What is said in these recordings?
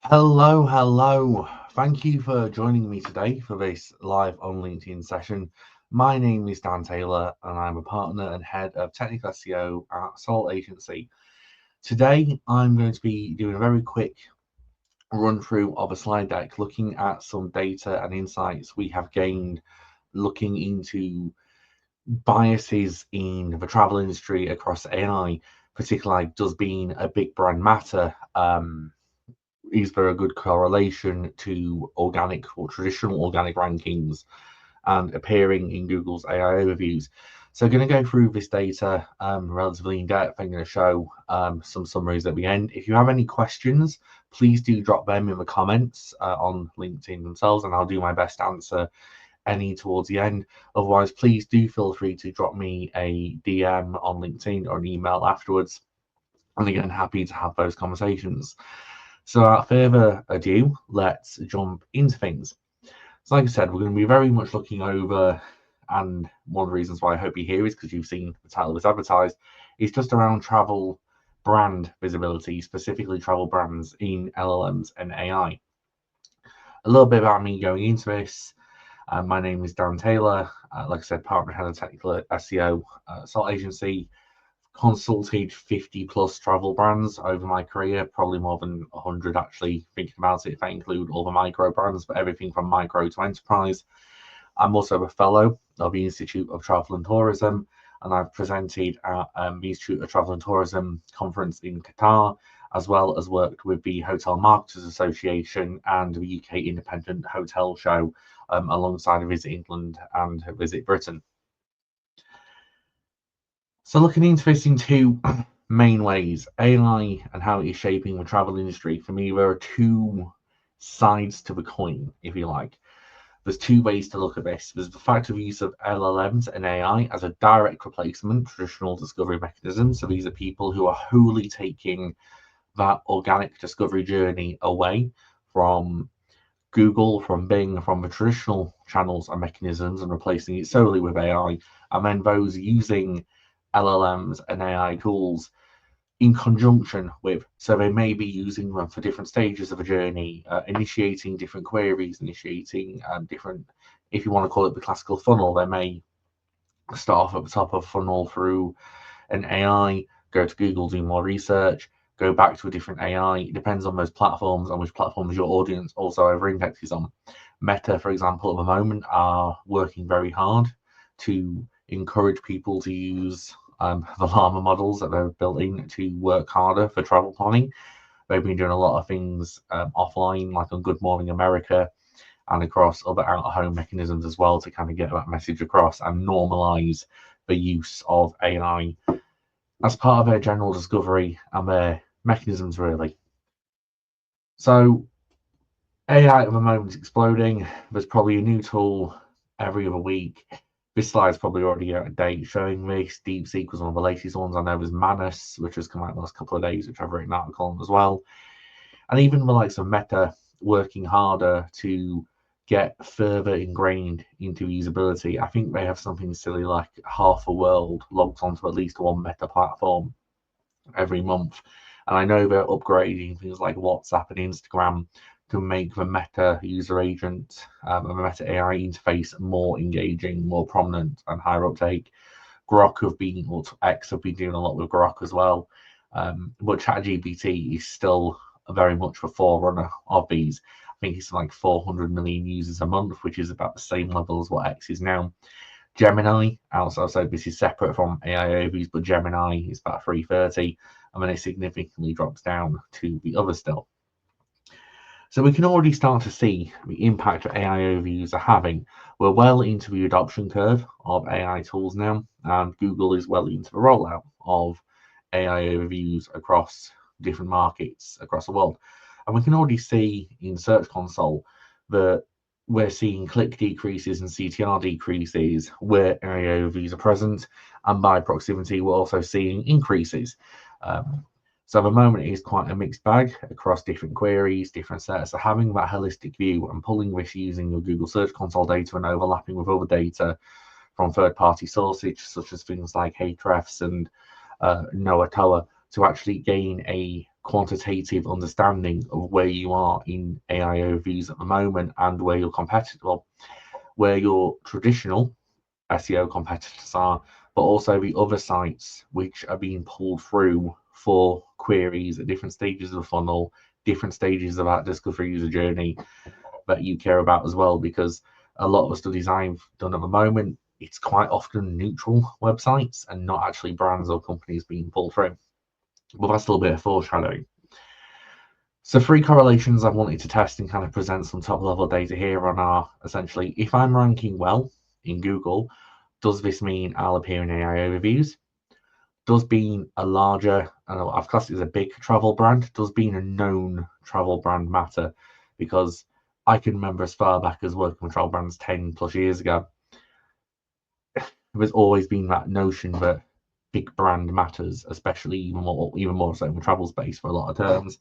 Hello. Thank you for joining me today for this live on LinkedIn session. My name is Dan Taylor, and I'm a partner and head of technical SEO at SALT.agency. Today, I'm going to be doing a very quick run through of a slide deck looking at some data and insights we have gained looking into biases in the travel industry across AI, particularly does being a big brand matter. Is there a good correlation to organic or traditional organic rankings and appearing in Google's AI overviews? So I'm going to go through this data relatively in depth. I'm going to show some summaries at the end. If you have any questions, please do drop them in the comments on LinkedIn themselves, and I'll do my best to answer any towards the end. Otherwise, please do feel free to drop me a DM on LinkedIn or an email afterwards. And again, happy to have those conversations. So without further ado, let's jump into things. So like I said, we're going to be very much looking over, and one of the reasons why I hope you're here is because you've seen the title of this advertised, is just around travel brand visibility, specifically travel brands in LLMs and AI. A little bit about me going into this. My name is Dan Taylor. Like I said, partner head of technical SEO, SALT.agency. Consulted 50 plus travel brands over my career, probably more than 100 actually, thinking about it, if I include all the micro brands, but everything from micro to enterprise. I'm also a fellow of the Institute of Travel and Tourism, and I've presented at the Institute of Travel and Tourism conference in Qatar, as well as worked with the Hotel Marketers Association and the UK Independent Hotel Show alongside Visit England and Visit Britain. So looking into this in two main ways, AI and how it is shaping the travel industry, for me, there are two sides to the coin, if you like. There's two ways to look at this. There's the fact of use of LLMs and AI as a direct replacement, traditional discovery mechanisms. So these are people who are wholly taking that organic discovery journey away from Google, from Bing, from the traditional channels and mechanisms and replacing it solely with AI. And then those using LLMs and AI tools in conjunction with. So they may be using them for different stages of a journey, initiating different queries, initiating different, if you want to call it the classical funnel, they may start off at the top of funnel through an AI, go to Google, do more research, go back to a different AI. It depends on those platforms and which platforms your audience also over indexes on. Meta, for example, at the moment are working very hard to encourage people to use the llama models that they've built in to work harder for travel planning. They've been doing a lot of things offline, like on Good Morning America and across other out-of-home mechanisms as well, to kind of get that message across and normalize the use of AI as part of their general discovery and their mechanisms, really. So AI at the moment is exploding. There's probably a new tool every other week. This slide's probably already out of date showing this. DeepSeek was one of the latest ones. I know there's Manus, which has come out in the last couple of days, which I've written an article on as well. And even the likes of Meta working harder to get further ingrained into usability. I think they have something silly like half the world logged onto at least one Meta platform every month. And I know they're upgrading things like WhatsApp and Instagram to make the Meta user agent and the Meta AI interface more engaging, more prominent, and higher uptake. Grok have been, or X have been doing a lot with Grok as well. But ChatGPT is still very much the forerunner of these. I think it's like 400 million users a month, which is about the same level as what X is now. Gemini, also, so this is separate from AI overviews, but Gemini is about 330, and then it significantly drops down to the other still. So we can already start to see the impact that AI overviews are having. We're well into the adoption curve of AI tools now, and Google is well into the rollout of AI overviews across different markets across the world. And we can already see in Search Console that we're seeing click decreases and CTR decreases where AI overviews are present, and by proximity, we're also seeing increases. So at the moment, it is quite a mixed bag across different queries, different sets. So having that holistic view and pulling this using your Google Search Console data and overlapping with other data from third-party sources, such as things like Ahrefs and Noatoa, to actually gain a quantitative understanding of where you are in AI overviews at the moment and where your where your traditional SEO competitors are, but also the other sites which are being pulled through for queries at different stages of the funnel, different stages of that discovery user journey that you care about as well, because a lot of the studies I've done at the moment, it's quite often neutral websites and not actually brands or companies being pulled through. But that's a little bit of foreshadowing. So 3 correlations I wanted to test and kind of present some top level data here on are essentially, if I'm ranking well in Google, does this mean I'll appear in AI overviews? Does being a larger, I've classed it as a big travel brand, does being a known travel brand matter? Because I can remember as far back as working with travel brands 10 plus years ago, there's always been that notion that big brand matters, especially even more so in the travel space for a lot of terms.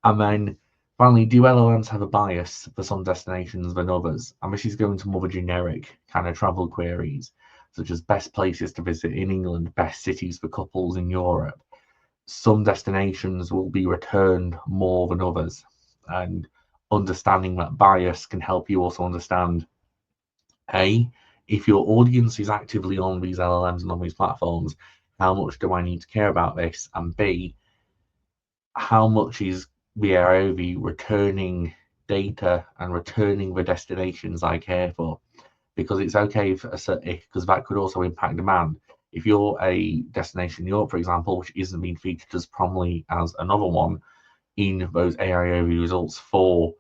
And then finally, do LLMs have a bias for some destinations than others? And this is going to more generic kind of travel queries, such as best places to visit in England, best cities for couples in Europe. Some destinations will be returned more than others. And understanding that bias can help you also understand, A, if your audience is actively on these LLMs and on these platforms, how much do I need to care about this? And B, how much is the AIOV returning data and returning the destinations I care for? Because it's okay because that could also impact demand. If you're a destination in Europe, for example, which isn't being featured as prominently as another one in those AIOV results for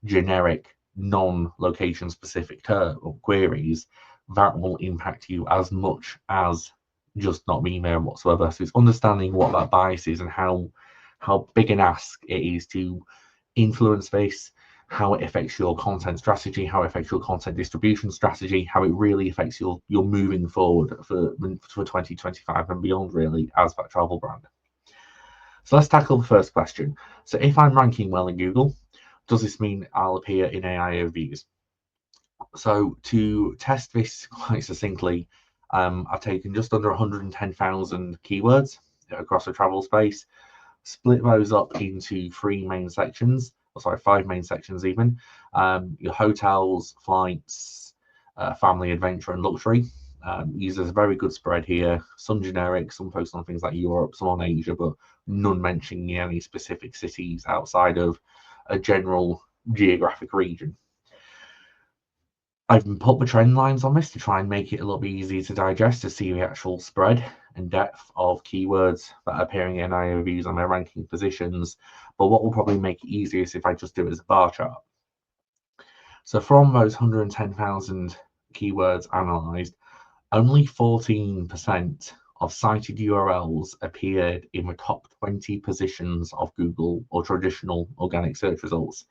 generic non-location specific queries, that will impact you as much as just not being there whatsoever. So it's understanding what that bias is and how big an ask it is to influence this, how it affects your content strategy, how it affects your content distribution strategy, how it really affects your moving forward for 2025 and beyond, really, as that travel brand. So let's tackle the first question. So if I'm ranking well in Google, does this mean I'll appear in AI overviews? So to test this quite succinctly, I've taken just under 110,000 keywords across the travel space, split those up into 3 main sections, or sorry, 5 main sections even. Your hotels, flights, family, adventure, and luxury. Uses a very good spread here. Some generic, some focused on things like Europe, some on Asia, but none mentioning any specific cities outside of a general geographic region. I've put the trend lines on this to try and make it a little bit easier to digest, to see the actual spread and depth of keywords that are appearing in AI overviews on their ranking positions. But what will probably make it easier is if I just do it as a bar chart. So from those 110,000 keywords analyzed, only 14% of cited URLs appeared in the top 20 positions of Google or traditional organic search results.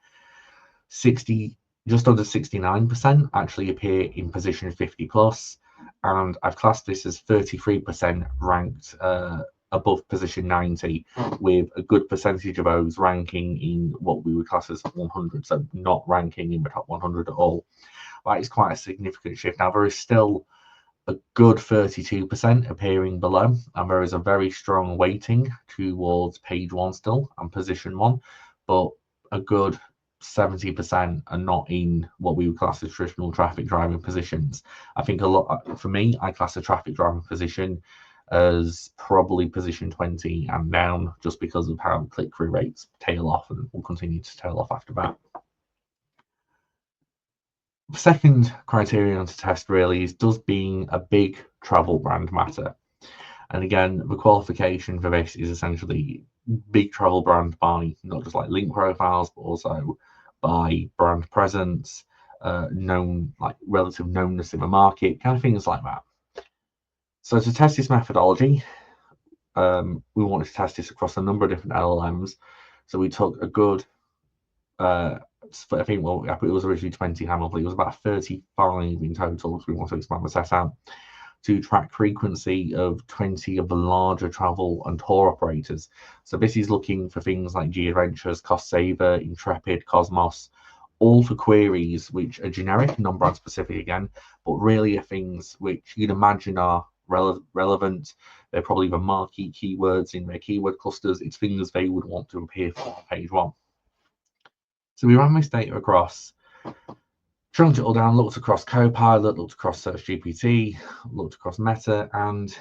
Just under 69% actually appear in position 50 plus, and I've classed this as 33% ranked above position 90, with a good percentage of those ranking in what we would class as 100, so not ranking in the top 100 at all. That is quite a significant shift. Now, there is still a good 32% appearing below, and there is a very strong weighting towards page 1 still and position 1, but a good 70% are not in what we would class as traditional traffic driving positions. I think a lot, for me, I class a traffic driving position as probably position 20 and down, just because of how click-through rates tail off and will continue to tail off after that. The second criterion to test really is, does being a big travel brand matter? And again, the qualification for this is essentially big travel brand by not just like link profiles, but also by brand presence, known, like relative knownness in the market, kind of things like that. So to test this methodology, we wanted to test this across a number of different LLMs. So we took a good, I think, well, it was originally 20 handle, but it was about 35 in total, because we want to expand the set out, to track frequency of 20 of the larger travel and tour operators. So this is looking for things like G Adventures, Cost Saver, Intrepid, Cosmos, all for queries which are generic, non-brand specific again, but really are things which you'd imagine are relevant, They're probably the marquee keywords in their keyword clusters. It's things they would want to appear for on page one. So we ran this data across, chunked it all down, looked across Copilot, looked across SearchGPT, looked across Meta, and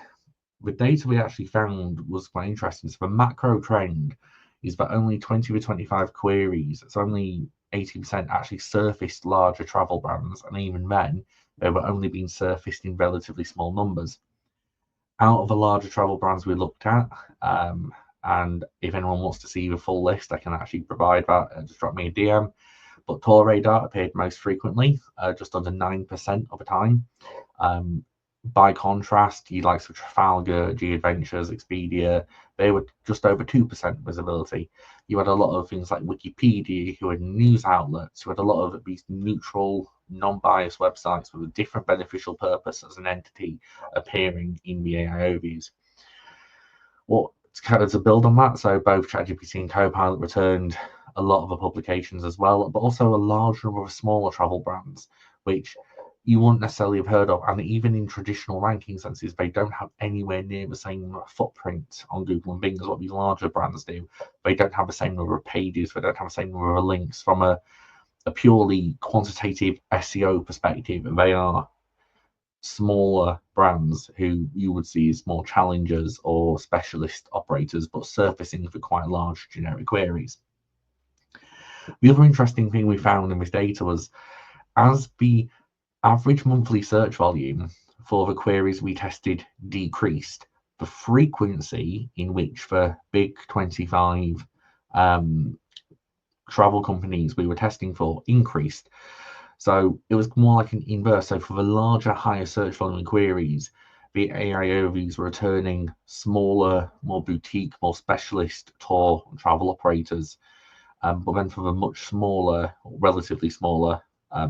the data we actually found was quite interesting. So the macro trend is that only 20 to 25 queries, it's only 80% actually surfaced larger travel brands, and even then, they were only being surfaced in relatively small numbers. Out of the larger travel brands we looked at, and if anyone wants to see the full list, I can actually provide that. Just drop me a DM. But Tour Radar appeared most frequently, just under 9% of the time. By contrast, you likes of Trafalgar, G Adventures, Expedia, they were just over 2% visibility. You had a lot of things like Wikipedia, who had news outlets, who had a lot of these neutral, non-biased websites with a different beneficial purpose as an entity appearing in the AI overviews. Well, kind of to build on that, so both ChatGPT and Copilot returned a lot of the publications as well, but also a large number of smaller travel brands, which you wouldn't necessarily have heard of. And even in traditional ranking senses, they don't have anywhere near the same footprint on Google and Bing as what these larger brands do. They don't have the same number of pages, they don't have the same number of links. From a purely quantitative SEO perspective, they are smaller brands who you would see as more challengers or specialist operators, but surfacing for quite large generic queries. The other interesting thing we found in this data was, as the average monthly search volume for the queries we tested decreased, the frequency in which the big 25 travel companies we were testing for increased. So it was more like an inverse. So for the larger, higher search volume queries, the AI overviews were returning smaller, more boutique, more specialist tour and travel operators. But then for the much smaller, relatively smaller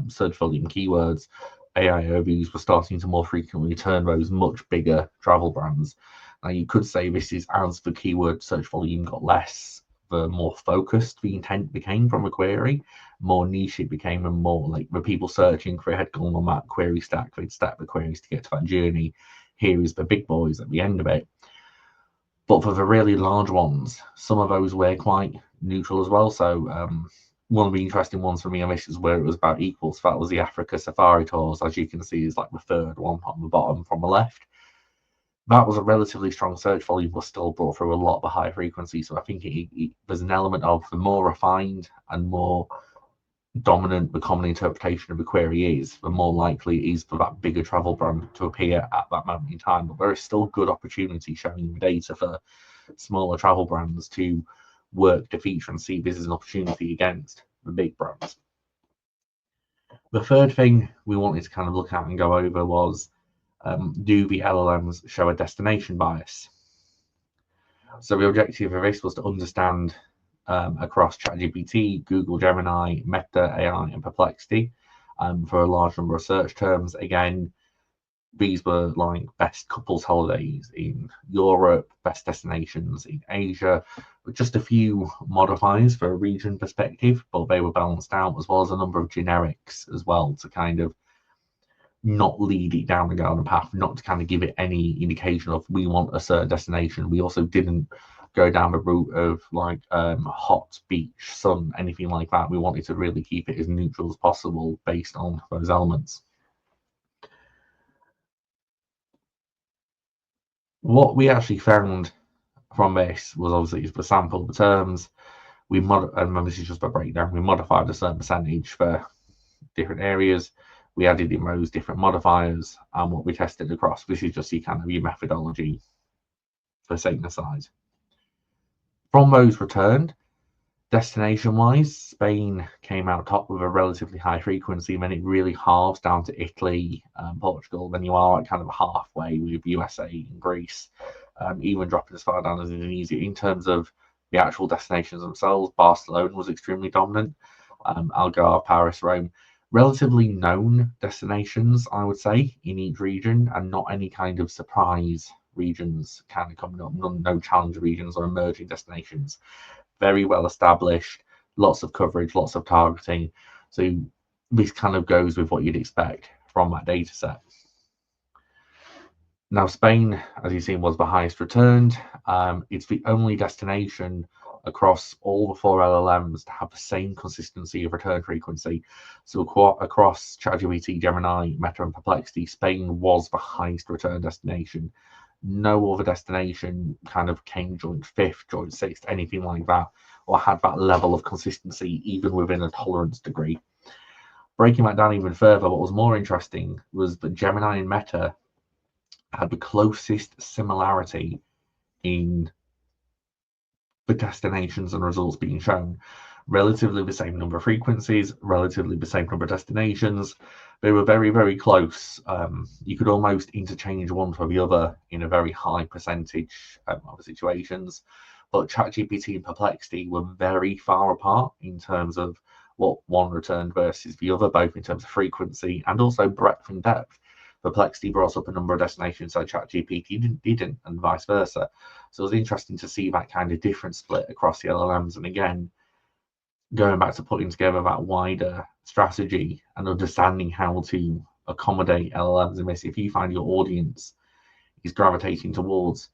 search volume keywords, AI overviews were starting to more frequently return those much bigger travel brands. Now you could say this is as the keyword search volume got less, the more focused the intent became from a query, more niche it became, and more like the people searching for a head going on that query stack, they'd stack the queries to get to that journey. Here is the big boys at the end of it. But for the really large ones, some of those were quite neutral as well. So one of the interesting ones for me on this is where it was about equals. That was the Africa Safari Tours, as you can see, is like the third one on the bottom from the left. That was a relatively strong search volume, but still brought through a lot of the high frequency. So I think there's an element of the more refined and more dominant the common interpretation of the query is, the more likely it is for that bigger travel brand to appear at that moment in time. But there is still good opportunity showing the data for smaller travel brands to work to feature and see this as an opportunity against the big brands. The third thing we wanted to kind of look at and go over was, do the LLMs show a destination bias? So the objective of this was to understand across ChatGPT, Google Gemini, Meta AI, and Perplexity for a large number of search terms. Again, these were like best couples holidays in Europe, best destinations in Asia, with just a few modifiers for a region perspective, but they were balanced out, as well as a number of generics as well to kind of not lead it down the garden path, not to kind of give it any indication of we want a certain destination. We also didn't go down the route of like hot beach, sun, anything like that. We wanted to really keep it as neutral as possible based on those elements. What we actually found from this was obviously the sample of the terms. And this is just a breakdown. We modified a certain percentage for different areas. We added in those different modifiers and what we tested across. This is just your methodology for setting aside. From those returned, destination-wise, Spain came out top with a relatively high frequency, and then it really halves down to Italy, Portugal. Then you are at kind of halfway with USA and Greece, even dropping as far down as Indonesia. In terms of the actual destinations themselves, Barcelona was extremely dominant. Algarve, Paris, Rome, relatively known destinations, I would say, in each region, and not any kind of surprise regions kind of coming up, no challenge regions or emerging destinations. Very well established, lots of coverage, lots of targeting. So this kind of goes with what you'd expect from that data set. Now, Spain, as you've seen, was the highest returned. It's the only destination across all the four LLMs to have the same consistency of return frequency. So across ChatGPT, Gemini, Meta, and Perplexity, Spain was the highest return destination. No other destination kind of came joint fifth, joint sixth, anything like that, or had that level of consistency, even within a tolerance degree. Breaking that down even further, what was more interesting was that Gemini and Meta had the closest similarity in the destinations and results being shown. Relatively the same number of frequencies, relatively the same number of destinations. They were very, very close. You could almost interchange one for the other in a very high percentage of situations. But ChatGPT and Perplexity were very far apart in terms of what one returned versus the other, both in terms of frequency and also breadth and depth. Perplexity brought up a number of destinations so ChatGPT didn't, and vice versa. So it was interesting to see that kind of different split across the LLMs. And again, going back to putting together that wider strategy and understanding how to accommodate LLMs in this, if you find your audience is gravitating towards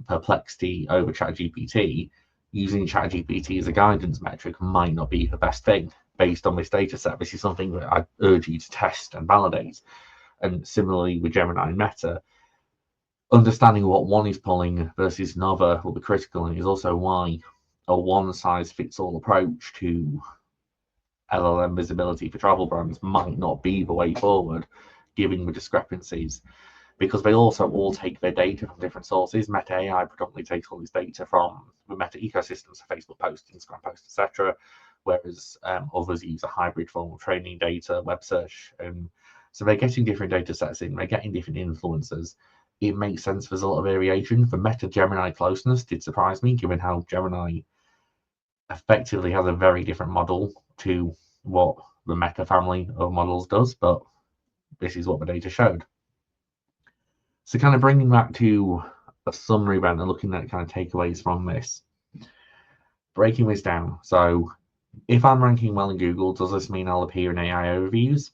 Perplexity over ChatGPT, using ChatGPT as a guidance metric might not be the best thing based on this data set. This is something that I urge you to test and validate. And similarly with Gemini and Meta, understanding what one is pulling versus another will be critical, and is also why a one-size-fits-all approach to LLM visibility for travel brands might not be the way forward, given the discrepancies, because they also all take their data from different sources. Meta AI predominantly takes all its data from the Meta ecosystems, Facebook posts, Instagram posts, etc., whereas others use a hybrid form of training data, web search, and so they're getting different data sets in, they're getting different influencers. It makes sense there's a lot of variation. The Meta Gemini closeness did surprise me, given how Gemini effectively has a very different model to what the Meta family of models does, but this is what the data showed. So kind of bringing back to a summary then and looking at kind of takeaways from this, breaking this down. So if I'm ranking well in Google, does this mean I'll appear in AI overviews?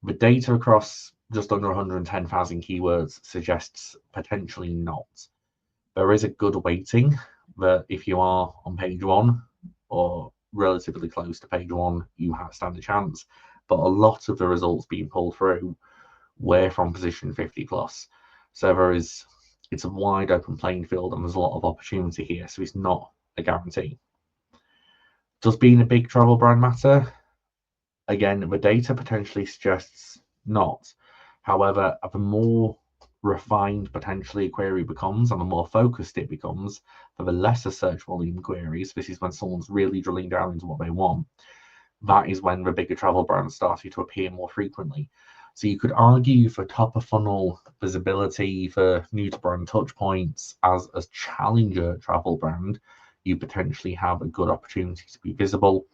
The data across just under 110,000 keywords suggests potentially not. There is a good weighting that if you are on page one or relatively close to page one, you have stand a chance. But a lot of the results being pulled through were from position 50 plus. So it's a wide open playing field and there's a lot of opportunity here. So it's not a guarantee. Does being a big travel brand matter? Again, the data potentially suggests not. However, the more refined potentially a query becomes and the more focused it becomes, for the lesser search volume queries, this is when someone's really drilling down into what they want. That is when the bigger travel brands started to appear more frequently. So you could argue for top of funnel visibility, for new to brand touch points, as a challenger travel brand, you potentially have a good opportunity to be visible.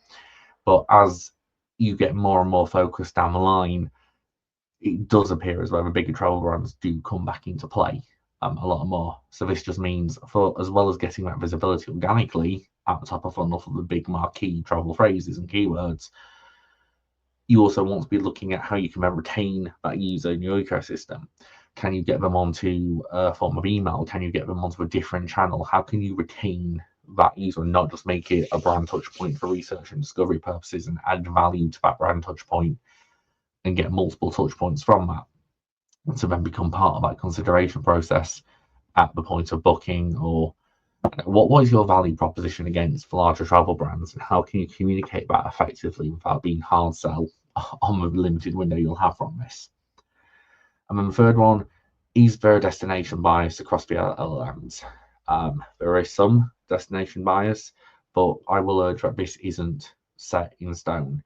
But as you get more and more focused down the line, it does appear as though the bigger travel brands do come back into play a lot more. So this just means, for as well as getting that visibility organically at the top of funnel for the big marquee travel phrases and keywords, you also want to be looking at how you can retain that user in your ecosystem. Can you get them onto a form of email? Can you get them onto a different channel? How can you retain that user and not just make it a brand touch point for research and discovery purposes and add value to that brand touch point and get multiple touch points from that to then become part of that consideration process at the point of booking? Or what is your value proposition against for larger travel brands, and how can you communicate that effectively without being hard sell on the limited window you'll have from this? And then the third one, is there a destination bias across the LLMs? There is some destination bias, but I will urge that this isn't set in stone.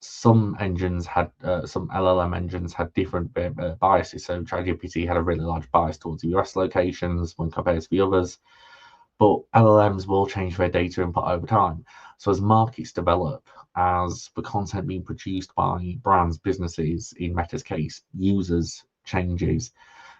Some engines had, some LLM engines had different biases. So ChatGPT had a really large bias towards the US locations when compared to the others. But LLMs will change their data input over time. So as markets develop, as the content being produced by brands, businesses, in Meta's case, users changes,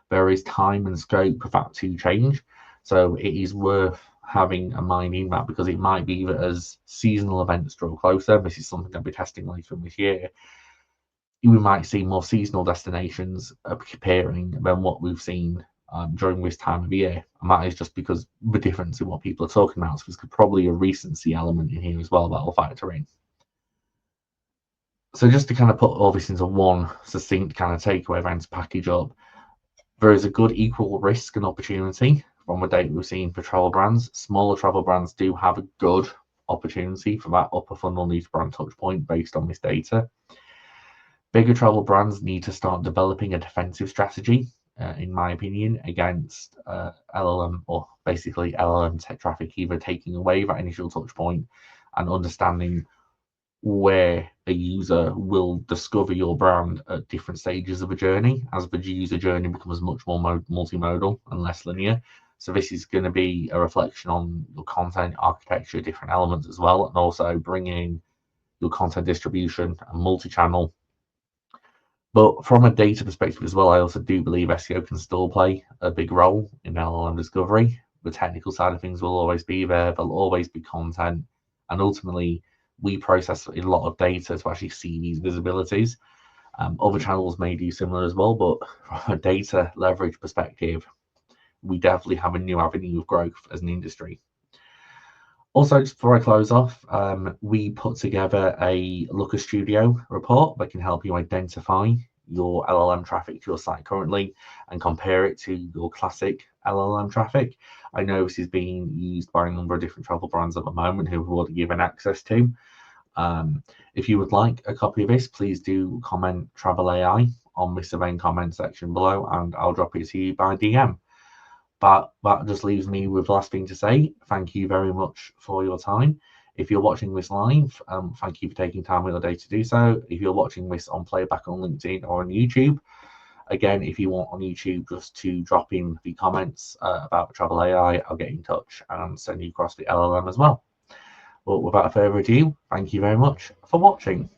there is time and scope for that to change. So it is worth having a mind in that, because it might be that as seasonal events draw closer, this is something I'll be testing later in this year, we might see more seasonal destinations appearing than what we've seen during this time of year. And that is just because the difference in what people are talking about. So there's probably a recency element in here as well that will factor in. So just to kind of put all this into one succinct kind of takeaway event to package up, there is a good equal risk and opportunity from the data we've seen for travel brands. Smaller travel brands do have a good opportunity for that upper funnel new to brand touch point based on this data. Bigger travel brands need to start developing a defensive strategy, in my opinion, against LLM or basically LLM tech traffic, either taking away that initial touch point and understanding where a user will discover your brand at different stages of a journey as the user journey becomes much more multimodal and less linear. So this is going to be a reflection on your content architecture, different elements as well, and also bringing your content distribution and multi-channel. But from a data perspective as well, I also do believe SEO can still play a big role in LLM discovery. The technical side of things will always be there. There'll always be content. And ultimately, we process a lot of data to actually see these visibilities. Other channels may do similar as well, but from a data leverage perspective, we definitely have a new avenue of growth as an industry. Also, just before I close off, we put together a Looker Studio report that can help you identify your LLM traffic to your site currently and compare it to your classic LLM traffic. I know this is being used by a number of different travel brands at the moment who have already given access to. If you would like a copy of this, please do comment Travel AI on this event comment section below, and I'll drop it to you by DM. But that just leaves me with the last thing to say. Thank you very much for your time. If you're watching this live, thank you for taking time in your day to do so. If you're watching this on playback on LinkedIn or on YouTube, again, if you want on YouTube just to drop in the comments about Travel AI, I'll get in touch and send you across the LLM as well. But without further ado, thank you very much for watching.